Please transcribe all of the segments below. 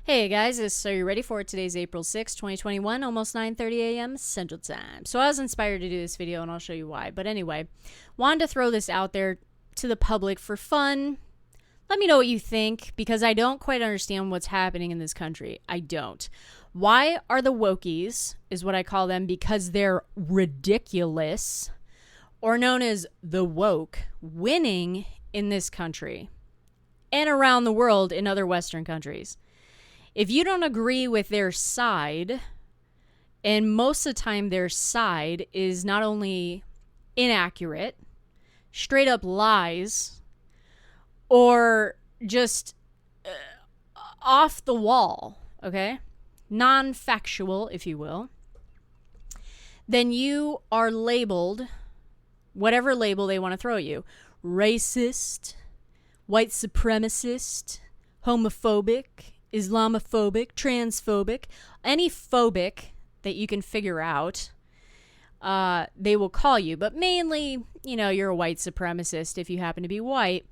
Hey guys, so you ready for it? Today's April 6, 2021, almost 9:30 a.m. Central Time. So I was inspired to do this video and I'll show you why. But anyway, wanted to throw this out there to the public for fun. Let me know what you think because I don't quite understand what's happening in this country. I don't. Why are the Wokies, is what I call them, because they're ridiculous, or known as the woke, winning in this country and around the world in other Western countries? If you don't agree with their side, and most of the time their side is not only inaccurate, straight up lies, or just off the wall, okay? Non-factual, if you will, then you are labeled whatever label they want to throw at you. Racist, white supremacist, homophobic, Islamophobic, transphobic, any phobic that you can figure out, they will call you. But mainly, you're a white supremacist if you happen to be white.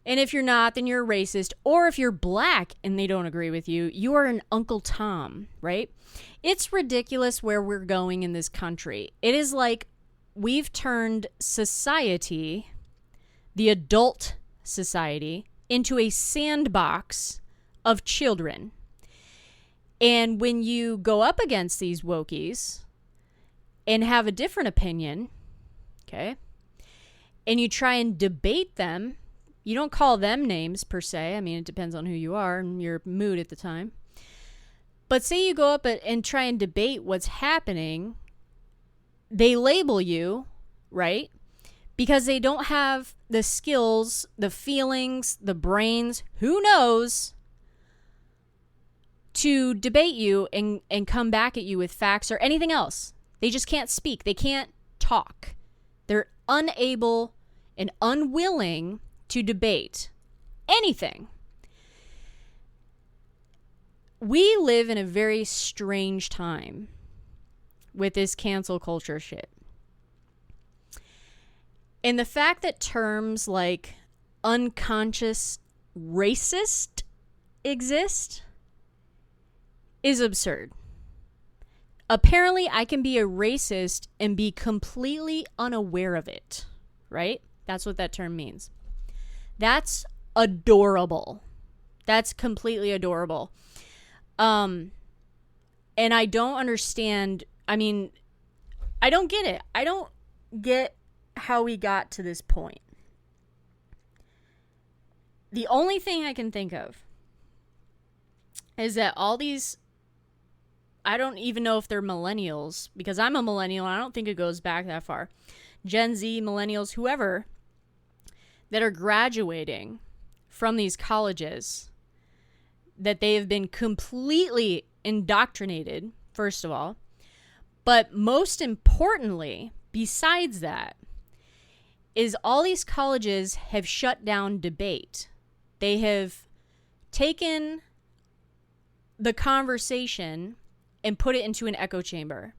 And if you're not, then you're a racist. Or if you're black and they don't agree with you, you are an Uncle Tom, right? It's ridiculous where we're going in this country. It is like we've turned society, the adult society, into a sandbox of children. And when you go up against these Wokies and have a different opinion, okay, and you try and debate them, you don't call them names per se. I mean, it depends on who you are and your mood at the time. But say you go up and try and debate what's happening, they label you, right? Because they don't have the skills, the feelings, the brains, who knows, to debate you and come back at you with facts or anything else. They just can't speak. They can't talk. They're unable and unwilling to debate anything. We live in a very strange time with this cancel culture shit. And the fact that terms like unconscious racist exist is absurd. Apparently, I can be a racist and be completely unaware of it, right? That's what that term means. That's adorable. That's completely adorable. And I don't understand. I mean, I don't get it. I don't get how we got to this point. The only thing I can think of is that all these, I don't even know if they're millennials, because I'm a millennial and I don't think it goes back that far. Gen Z, millennials, whoever, that are graduating from these colleges, that they have been completely indoctrinated, first of all. But most importantly, besides that, is all these colleges have shut down debate. They have taken the conversation and put it into an echo chamber.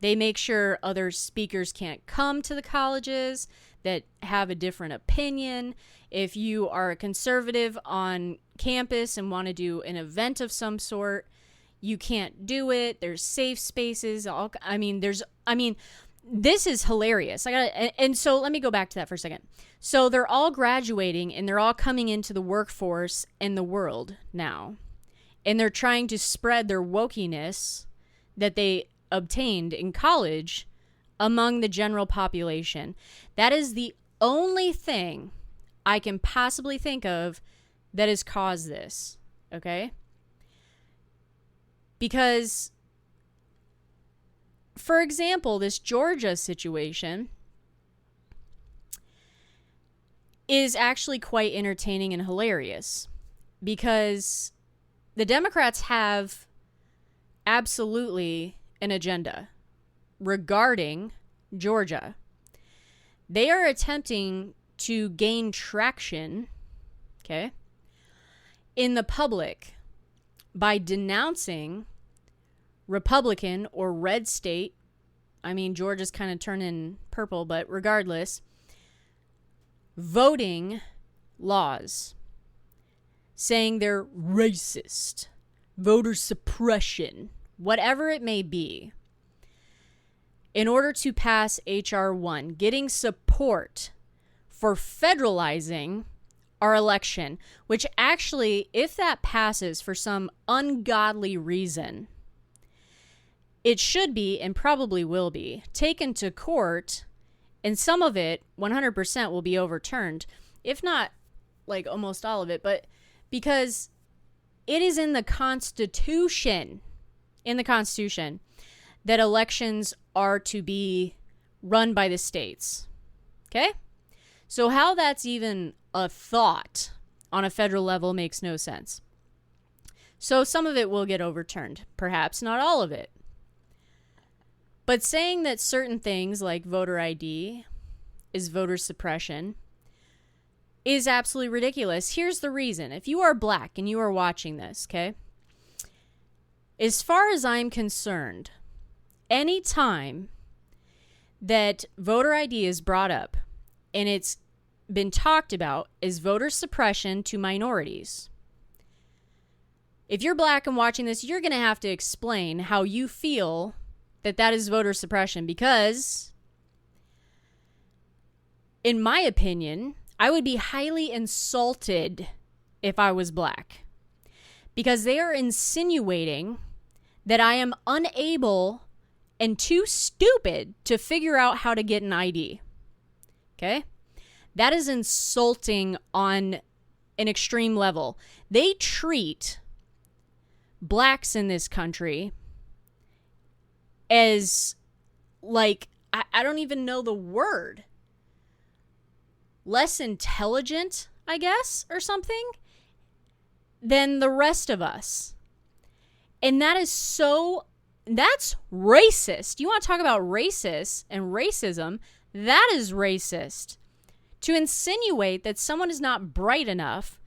They make sure other speakers can't come to the colleges that have a different opinion. If you are a conservative on campus and want to do an event of some sort, you can't do it. There's safe spaces. This is hilarious. And so let me go back to that for a second. So they're all graduating and they're all coming into the workforce and the world now. And they're trying to spread their wokiness that they obtained in college among the general population. That is the only thing I can possibly think of that has caused this, okay? Because, for example, this Georgia situation is actually quite entertaining and hilarious because the Democrats have absolutely an agenda regarding Georgia. They are attempting to gain traction, okay, in the public by denouncing Republican or red state. I mean, Georgia's kind of turning purple, but regardless, voting laws. saying they're racist, voter suppression, whatever it may be, in order to pass H.R. 1, getting support for federalizing our election, which actually, if that passes for some ungodly reason, it should be, and probably will be, taken to court, and some of it, 100%, will be overturned. If not, like, almost all of it, but because it is in the Constitution, that elections are to be run by the states. Okay? So how that's even a thought on a federal level makes no sense. So some of it will get overturned, perhaps not all of it. But saying that certain things like voter ID is voter suppression is absolutely ridiculous. Here's the reason. If you are black and you are watching this, okay? As far as I'm concerned, any time that voter ID is brought up and it's been talked about as voter suppression to minorities, if you're black and watching this, you're going to have to explain how you feel that is voter suppression, because in my opinion, I would be highly insulted if I was black, because they are insinuating that I am unable and too stupid to figure out how to get an ID. Okay? That is insulting on an extreme level. They treat blacks in this country as, like, I don't even know the word. Less intelligent, I guess, or something, than the rest of us. And that's racist. You want to talk about racist and racism? That is racist. To insinuate that someone is not bright enough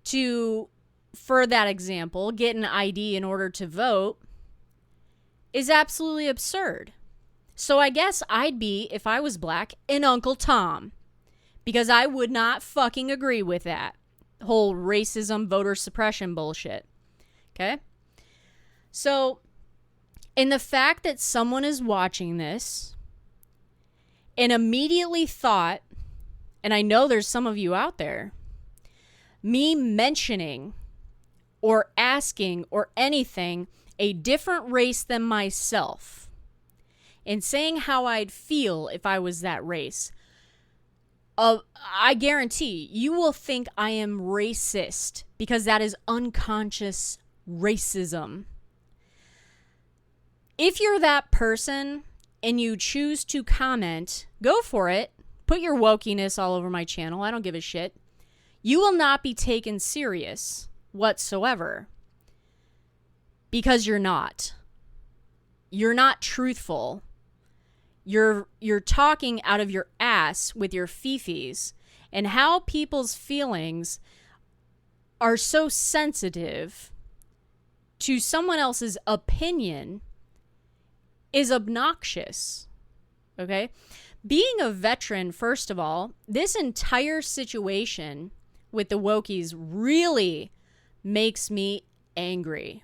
to, for that example, get an ID in order to vote is absolutely absurd. So I guess I'd be, if I was black, an Uncle Tom, because I would not fucking agree with that whole racism, voter suppression bullshit. Okay? So, in the fact that someone is watching this and immediately thought, and I know there's some of you out there, me mentioning or asking or anything a different race than myself and saying how I'd feel if I was that race, I guarantee you will think I am racist, because that is unconscious racism. If you're that person and you choose to comment, go for it. Put your wokiness all over my channel. I don't give a shit. You will not be taken serious whatsoever, because you're not. You're not truthful. You're talking out of your ass with your fifis, and how people's feelings are so sensitive to someone else's opinion is obnoxious. Okay? Being a veteran, first of all, this entire situation with the Wokies really makes me angry.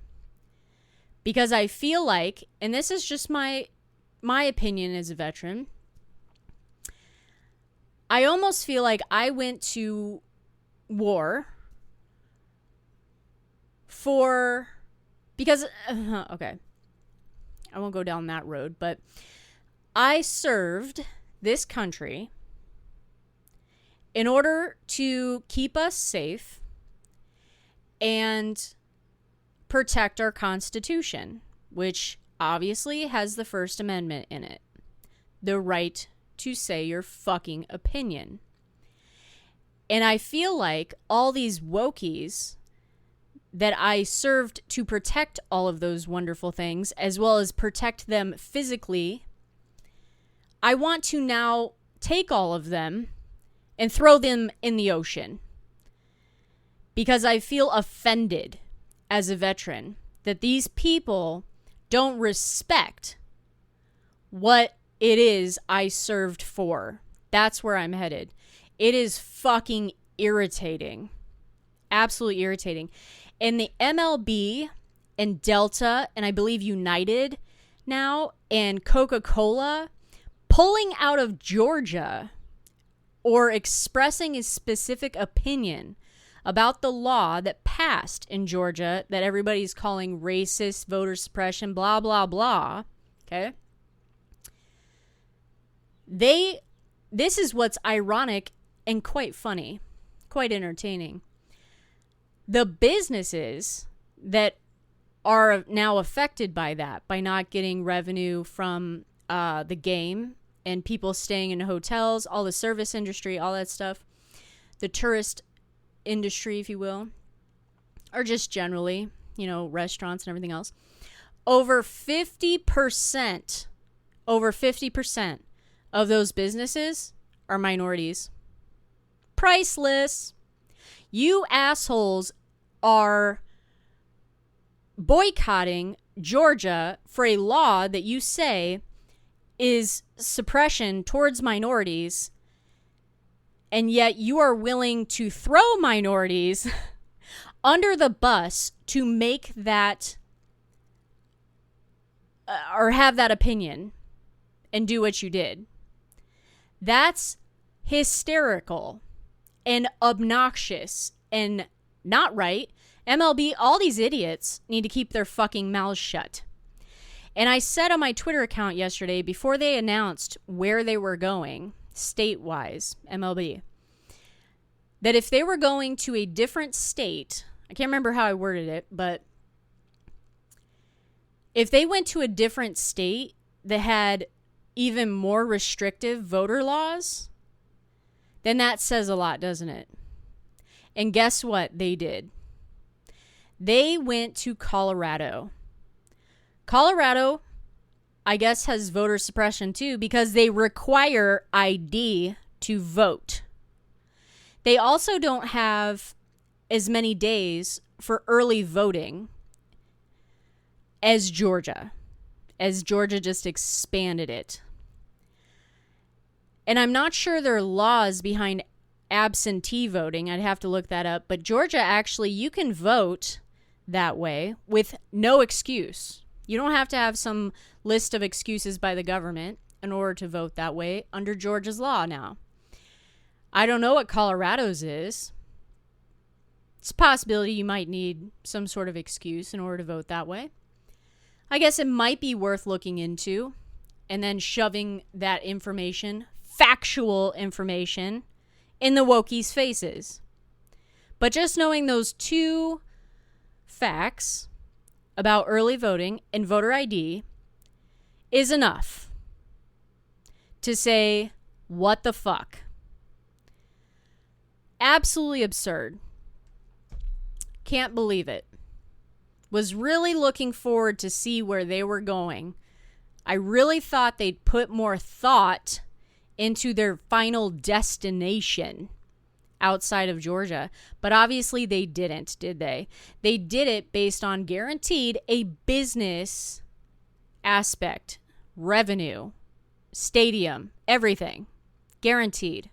Because I feel like, and this is just my opinion as a veteran, I almost feel like I went to war because, okay, I won't go down that road, but I served this country in order to keep us safe and protect our Constitution, which obviously has the First Amendment in it. The right to say your fucking opinion. And I feel like all these Wokies that I served to protect all of those wonderful things, as well as protect them physically, I want to now take all of them and throw them in the ocean. Because I feel offended as a veteran that these people don't respect what it is I served for. That's where I'm headed. It is fucking irritating. Absolutely irritating. And the MLB and Delta, and I believe United now, and Coca-Cola pulling out of Georgia or expressing a specific opinion about the law that passed in Georgia that everybody's calling racist, voter suppression, blah, blah, blah. Okay? This is what's ironic and quite funny, quite entertaining. The businesses that are now affected by that, by not getting revenue from the game and people staying in hotels, all the service industry, all that stuff, the tourist industry, if you will, or just generally, restaurants and everything else, over 50% of those businesses are minorities. Priceless. You assholes are boycotting Georgia for a law that you say is suppression towards minorities, and yet you are willing to throw minorities under the bus to make that or have that opinion and do what you did. That's hysterical and obnoxious and not right. MLB, all these idiots need to keep their fucking mouths shut. And I said on my Twitter account yesterday, before they announced where they were going, state-wise, MLB, that if they were going to a different state, I can't remember how I worded it, but if they went to a different state that had even more restrictive voter laws, then that says a lot, doesn't it? And guess what they did? They went to Colorado. Colorado, I guess, has voter suppression too because they require ID to vote. They also don't have as many days for early voting as Georgia just expanded it. And I'm not sure there are laws behind absentee voting. I'd have to look that up. But Georgia, actually, you can vote that way with no excuse. You don't have to have some list of excuses by the government in order to vote that way under Georgia's law now. I don't know what Colorado's is. It's a possibility you might need some sort of excuse in order to vote that way. I guess it might be worth looking into and then shoving that information, factual information, in the Wokies' faces. But just knowing those two facts about early voting and voter ID is enough to say, what the fuck? Absolutely absurd. Can't believe it. Was really looking forward to see where they were going. I really thought they'd put more thought into their final destination outside of Georgia. But obviously they didn't, did they? They did it based on guaranteed a business aspect, revenue, stadium, everything. Guaranteed.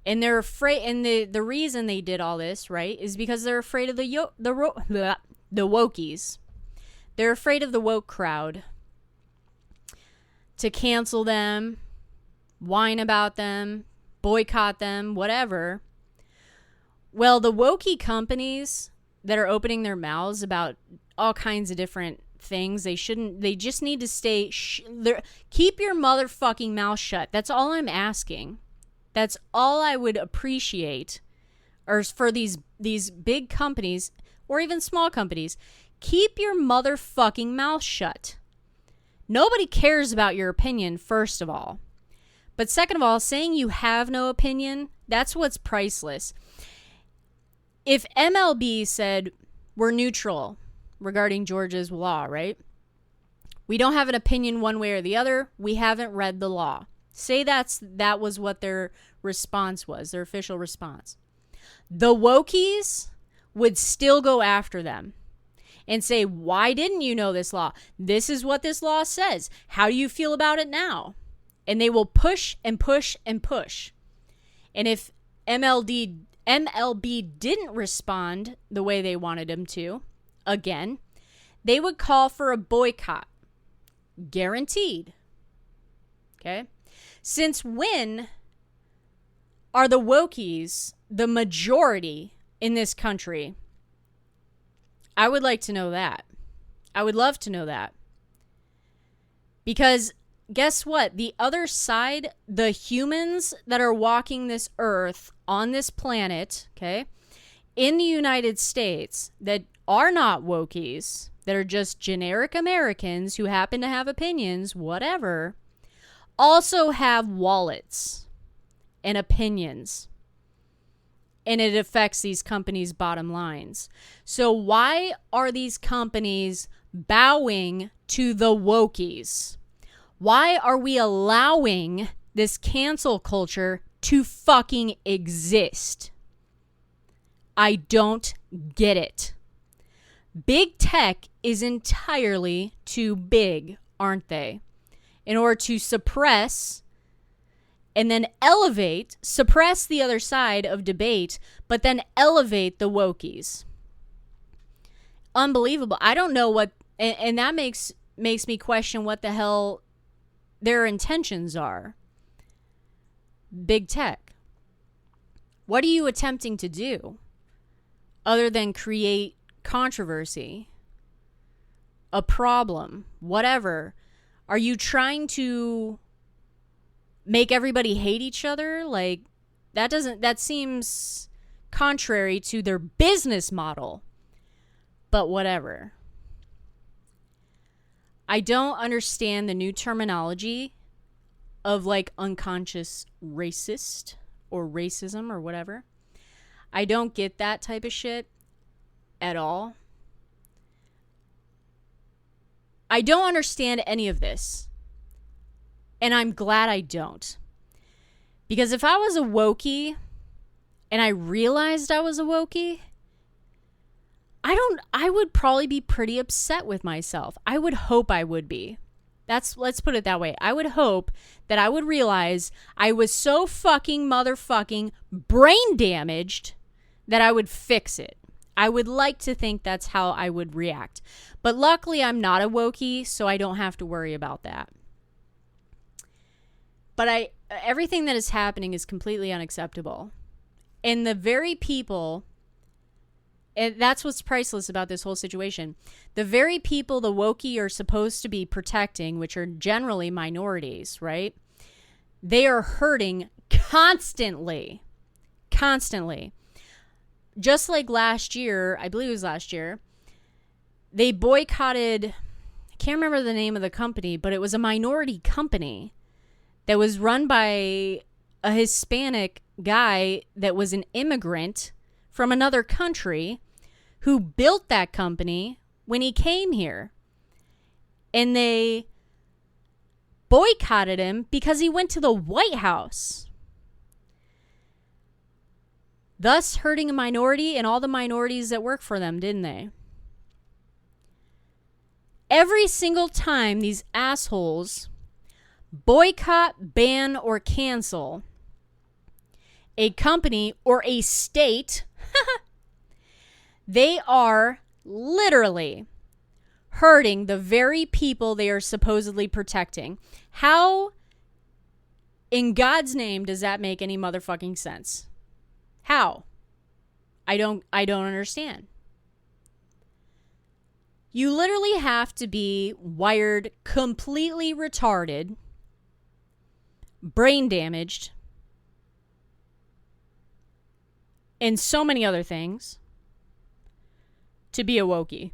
And they're afraid, and the reason they did all this, right, is because they're afraid of the Wokies. They're afraid of the woke crowd to cancel them, whine about them, boycott them, whatever. Well, the Wokie companies that are opening their mouths about all kinds of different things, they just need to stay, keep your motherfucking mouth shut. That's all I'm asking. That's all I would appreciate, or for these big companies, or even small companies, keep your motherfucking mouth shut. Nobody cares about your opinion, first of all. But second of all, saying you have no opinion, that's what's priceless. If MLB said, we're neutral regarding Georgia's law, right? We don't have an opinion one way or the other. We haven't read the law. Say that was what their response was, their official response. The Wokies would still go after them and say, why didn't you know this law? This is what this law says. How do you feel about it now? And they will push and push and push. And if MLB didn't respond the way they wanted them to, again, they would call for a boycott. Guaranteed. Okay? Since when are the Wokies the majority in this country? I would like to know that. I would love to know that. Because guess what? The other side, the humans that are walking this earth on this planet, okay, in the United States that are not Wokies, that are just generic Americans who happen to have opinions, whatever, also have wallets and opinions. And it affects these companies' bottom lines. So why are these companies bowing to the Wokies? Why are we allowing this cancel culture to fucking exist? I don't get it. Big tech is entirely too big, aren't they? In order to suppress and then suppress the other side of debate, but then elevate the Wokies. Unbelievable. I don't know what, and that makes me question what the hell their intentions are. Big tech. What are you attempting to do other than create controversy, a problem, whatever? Are you trying to make everybody hate each other? Like, that seems contrary to their business model. But whatever. I don't understand the new terminology of like unconscious racist or racism or whatever. I don't get that type of shit at all. I don't understand any of this. And I'm glad I don't. Because if I was a Wokie and I realized I was a Wokie, I would probably be pretty upset with myself. I would hope I would be. Let's put it that way. I would hope that I would realize I was so fucking motherfucking brain damaged that I would fix it. I would like to think that's how I would react. But luckily I'm not a Wokie, so I don't have to worry about that. But everything that is happening is completely unacceptable. And the very people, and that's what's priceless about this whole situation, the very people the Wokie are supposed to be protecting, which are generally minorities, right? They are hurting constantly. Constantly. Just like last year, I believe it was last year, they boycotted, I can't remember the name of the company, but it was a minority company that was run by a Hispanic guy that was an immigrant from another country who built that company when he came here. And they boycotted him because he went to the White House, thus hurting a minority and all the minorities that work for them, didn't they? Every single time these assholes boycott, ban, or cancel a company or a state, they are literally hurting the very people they are supposedly protecting. How in God's name does that make any motherfucking sense? How? I don't understand. You literally have to be wired completely retarded, brain damaged, and so many other things to be a Wokie.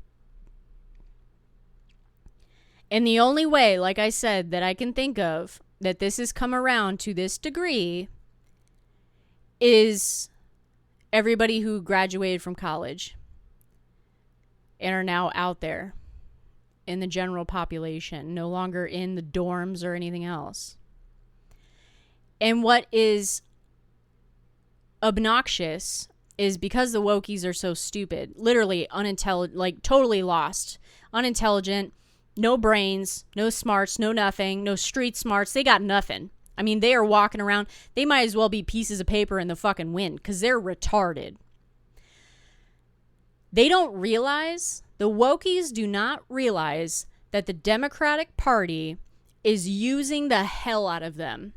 And the only way, like I said, that I can think of that this has come around to this degree is everybody who graduated from college and are now out there in the general population, no longer in the dorms or anything else. And what is obnoxious is because the Wokies are so stupid, literally unintelligent, like totally lost, unintelligent, no brains, no smarts, no nothing, no street smarts. They got nothing. I mean, they are walking around. They might as well be pieces of paper in the fucking wind because they're retarded. They don't realize, the Wokies do not realize that the Democratic Party is using the hell out of them.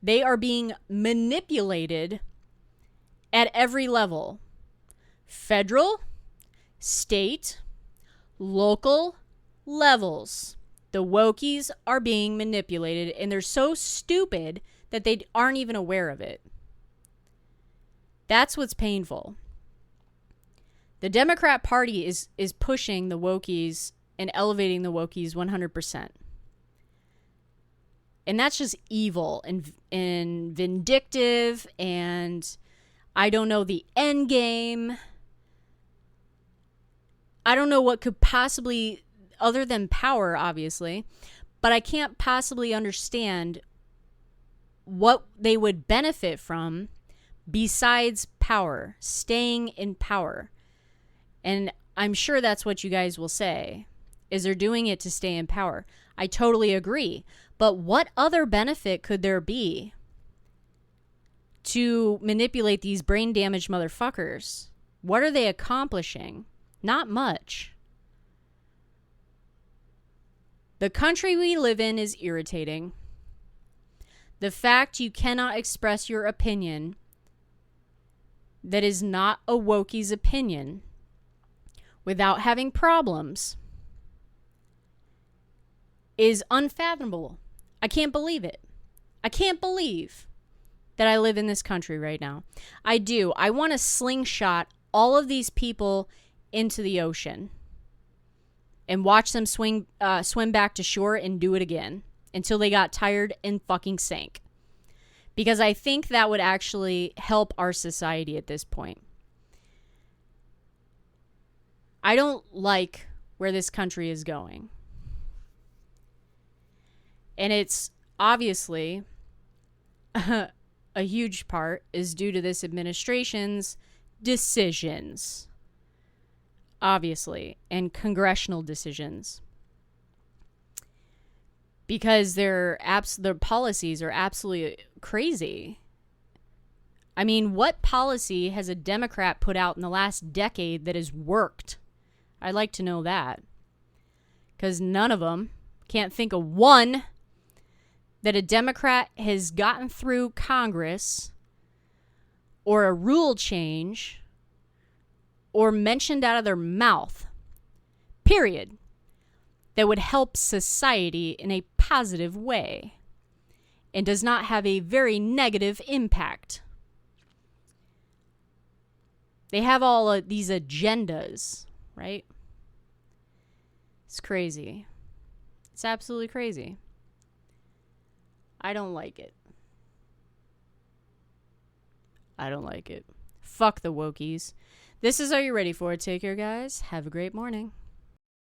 They are being manipulated at every level. Federal, state, local levels. The Wokies are being manipulated, and they're so stupid that they aren't even aware of it. That's what's painful. The Democrat Party is pushing the Wokies and elevating the Wokies 100%. And that's just evil and vindictive, and I don't know the end game. I don't know what could possibly, other than power, obviously, but I can't possibly understand what they would benefit from besides power, staying in power. And I'm sure that's what you guys will say, is they're doing it to stay in power. I totally agree. But what other benefit could there be to manipulate these brain-damaged motherfuckers? What are they accomplishing? Not much. The country we live in is irritating. The fact you cannot express your opinion that is not a Wokie's opinion without having problems is unfathomable. I can't believe it. I can't believe that I live in this country right now. I do. I want to slingshot all of these people into the ocean and watch them swim back to shore and do it again until they got tired and fucking sank. Because I think that would actually help our society at this point. I don't like where this country is going. And it's obviously a huge part is due to this administration's decisions. Obviously, and congressional decisions. Because their policies are absolutely crazy. I mean, what policy has a Democrat put out in the last decade that has worked? I'd like to know that. Because none of them, can't think of one that a Democrat has gotten through Congress or a rule change or mentioned out of their mouth, period, that would help society in a positive way and does not have a very negative impact. They have all of these agendas, right? It's crazy. It's absolutely crazy. I don't like it. I don't like it. Fuck the Wokies. This is Are You Ready For It? Take care, guys. Have a great morning.